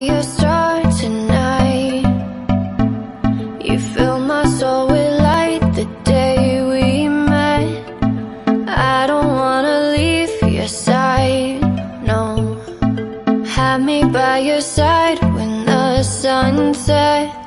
You start tonight. You fill my soul with light the day we met. I don't wanna leave your side, no. Have me by your side when the sun sets.